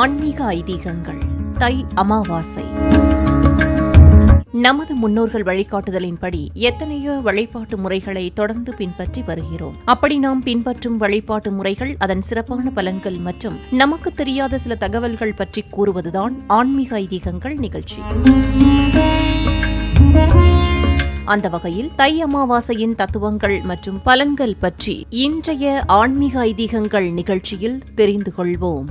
ஆன்மீக ஐதீகங்கள். தை அமாவாசை. நமது முன்னோர்கள் வழிகாட்டுதலின்படி எத்தனையோ வழிபாட்டு முறைகளை தொடர்ந்து பின்பற்றி வருகிறோம். அப்படி நாம் பின்பற்றும் வழிபாட்டு முறைகள், அதன் சிறப்பான பலன்கள் மற்றும் நமக்கு தெரியாத சில தகவல்கள் பற்றி கூறுவதுதான் ஆன்மீக ஐதீகங்கள் நிகழ்ச்சி. அந்த வகையில் தை அமாவாசையின் தத்துவங்கள் மற்றும் பலன்கள் பற்றி இன்றைய ஆன்மீக ஐதீகங்கள் நிகழ்ச்சியில் தெரிந்து கொள்வோம்.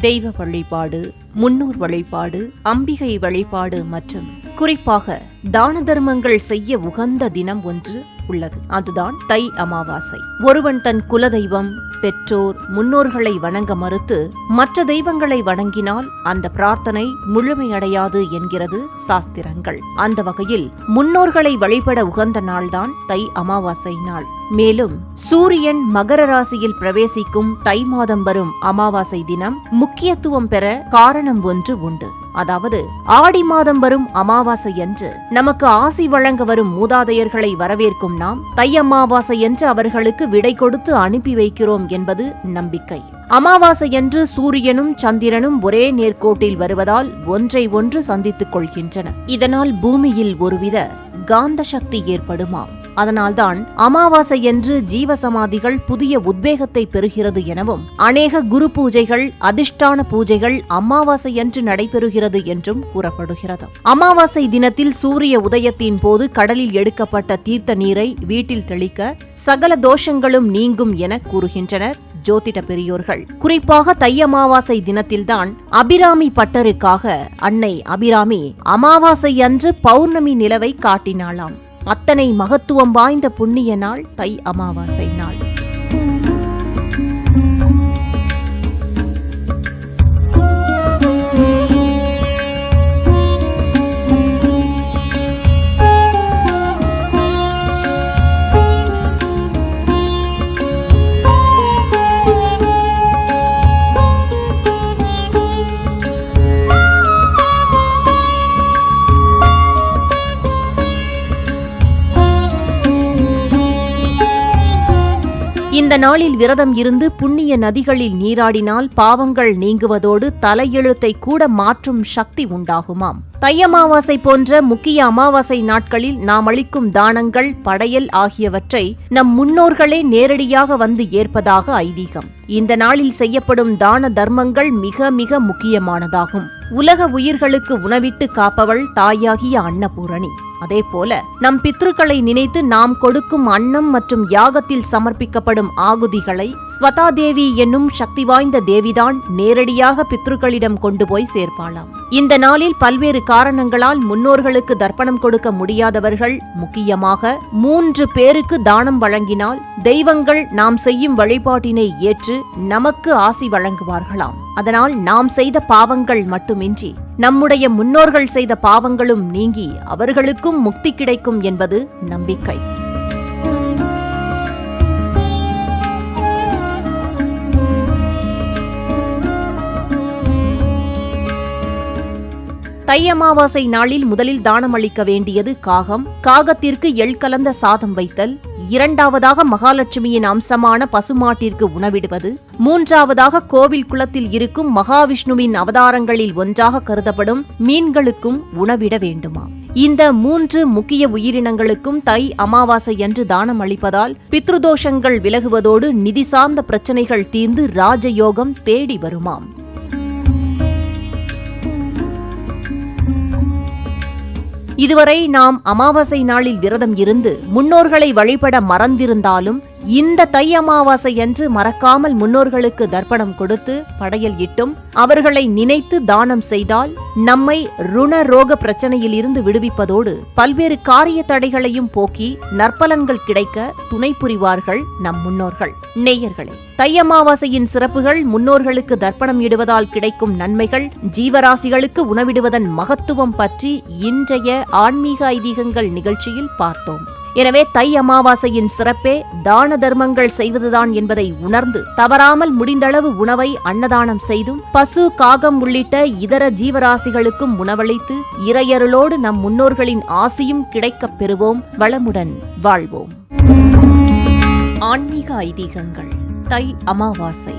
தெய்வ வழிபாடு, முன்னோர் வழிபாடு, அம்பிகை வழிபாடு மற்றும் குறிப்பாக தான தர்மங்கள் செய்ய உகந்த தினம் ஒன்று உள்ளது. அதுதான் தை அமாவாசை. ஒருவன் தன் குலதெய்வம், பெற்றோர், முன்னோர்களை வணங்க மறுத்து மற்ற தெய்வங்களை வணங்கினால் அந்த பிரார்த்தனை முழுமையடையாது என்கிறது சாஸ்திரங்கள். அந்த வகையில் முன்னோர்களை வழிபட உகந்த நாள்தான் தை அமாவாசை நாள். மேலும் சூரியன் மகர ராசியில் பிரவேசிக்கும் தை மாதம் வரும் அமாவாசை தினம் முக்கியத்துவம் பெற காரணம் ஒன்று உண்டு. அதாவது ஆடி மாதம் வரும் அமாவாசை என்று நமக்கு ஆசி வழங்க வரும் மூதாதையர்களை வரவேற்கும் நாம் தை அமாவாசை என்று அவர்களுக்கு விடை கொடுத்து அனுப்பி வைக்கிறோம் என்பது நம்பிக்கை. அமாவாசையன்று சூரியனும் சந்திரனும் ஒரே நேர்கோட்டில் வருவதால் ஒன்றை ஒன்று சந்தித்துக் கொள்கின்றன. இதனால் பூமியில் ஒருவித காந்த சக்தி ஏற்படுமாம். அதனால்தான் அமாவாசையன்று ஜீவசமாதிகள் புதிய உத்வேகத்தை பெறுகிறது எனவும், அநேக குரு பூஜைகள், அதிஷ்டான பூஜைகள் அமாவாசையன்று நடைபெறுகிறது என்றும் கூறப்படுகிறது. அமாவாசை தினத்தில் சூரிய உதயத்தின் போது கடலில் எடுக்கப்பட்ட தீர்த்த நீரை வீட்டில் தெளிக்க சகல தோஷங்களும் நீங்கும் என கூறுகின்றனர் ஜோதிட பெரியோர்கள். குறிப்பாக தை அமாவாசை தினத்தில்தான் அபிராமி பட்டருக்காக அன்னை அபிராமி அமாவாசை அன்று பௌர்ணமி நிலவை காட்டினாளாம். அத்தனை மகத்துவம் வாய்ந்த புண்ணிய நாள் தை அமாவாசை நாள். இந்த நாளில் விரதம் இருந்து புண்ணிய நதிகளில் நீராடினால் பாவங்கள் நீங்குவதோடு தலையெழுத்தை கூட மாற்றும் சக்தி உண்டாகுமாம். தை அமாவாசை போன்ற முக்கிய அமாவாசை நாட்களில் நாம் அளிக்கும் தானங்கள், படையல் ஆகியவற்றை நம் முன்னோர்களே நேரடியாக வந்து ஏற்பதாக ஐதீகம். இந்த நாளில் செய்யப்படும் தான தர்மங்கள் மிக மிக முக்கியமானதாகும். உலக உயிர்களுக்கு உணவிட்டு காப்பவள் தாயாகிய அன்னபூரணி. அதேபோல நம் பித்ருக்களை நினைத்து நாம் கொடுக்கும் அன்னம் மற்றும் யாகத்தில் சமர்ப்பிக்கப்படும் ஆகுதிகளை ஸ்வதாதேவி என்னும் சக்தி வாய்ந்த தேவிதான் நேரடியாக பித்ருக்களிடம் கொண்டு போய் சேர்ப்பாளாம். இந்த நாளில் பல்வேறு காரணங்களால் முன்னோர்களுக்கு தர்ப்பணம் கொடுக்க முடியாதவர்கள், முக்கியமாக 3 பேருக்கு தானம் வழங்கினால் தெய்வங்கள் நாம் செய்யும் வழிபாட்டினை ஏற்று நமக்கு ஆசி வழங்குவார்களாம். அதனால் நாம் செய்த பாவங்கள் மட்டுமின்றி நம்முடைய முன்னோர்கள் செய்த பாவங்களும் நீங்கி அவர்களுக்கும் முக்தி கிடைக்கும் என்பது நம்பிக்கை. தை அமாவாசை நாளில் முதலில் தானம் அளிக்க வேண்டியது காகம். காகத்திற்கு எள் கலந்த சாதம் வைத்தல். 2வதாக மகாலட்சுமியின் அம்சமான பசுமாட்டிற்கு உணவிடுவது. 3வதாக கோவில் குளத்தில் இருக்கும் மகாவிஷ்ணுவின் அவதாரங்களில் ஒன்றாக கருதப்படும் மீன்களுக்கும் உணவிட வேண்டுமாம். இந்த 3 முக்கிய உயிரினங்களுக்கும் தை அமாவாசை அன்று தானம் அளிப்பதால் பித்ருதோஷங்கள் விலகுவதோடு நிதி சார்ந்த பிரச்சனைகள் தீர்ந்து ராஜயோகம் தேடி வருமாம். இதுவரை நாம் அமாவாசை நாளில் விரதம் இருந்து முன்னோர்களை வழிபட மறந்திருந்தாலும் இந்த தை அமாவாசை அன்று மறக்காமல் முன்னோர்களுக்கு தர்ப்பணம் கொடுத்து படையல் இட்டும் அவர்களை நினைத்து தானம் செய்தால் நம்மை ருண ரோக பிரச்சனையில் இருந்து விடுவிப்பதோடு பல்வேறு காரிய தடைகளையும் போக்கி நற்பலன்கள் கிடைக்க துணை புரிவார்கள் நம் முன்னோர்கள். நேயர்களே, தை அமாவாசையின் சிறப்புகள், முன்னோர்களுக்கு தர்ப்பணம் இடுவதால் கிடைக்கும் நன்மைகள், ஜீவராசிகளுக்கு உணவிடுவதன் மகத்துவம் பற்றி இன்றைய ஆன்மீக ஐதீகங்கள் நிகழ்ச்சியில் பார்த்தோம். எனவே தை அமாவாசையின் சிறப்பே தான தர்மங்கள் செய்வதுதான் என்பதை உணர்ந்து தவறாமல் முடிந்தளவு உணவை அன்னதானம் செய்தும் பசு, காகம் உள்ளிட்ட இதர ஜீவராசிகளுக்கும் உணவளித்து இறையருளோடு நம் முன்னோர்களின் ஆசியும் கிடைக்கப் பெறுவோம். வளமுடன் வாழ்வோம். ஆன்மீக ஐதீகங்கள். தை அமாவாசை.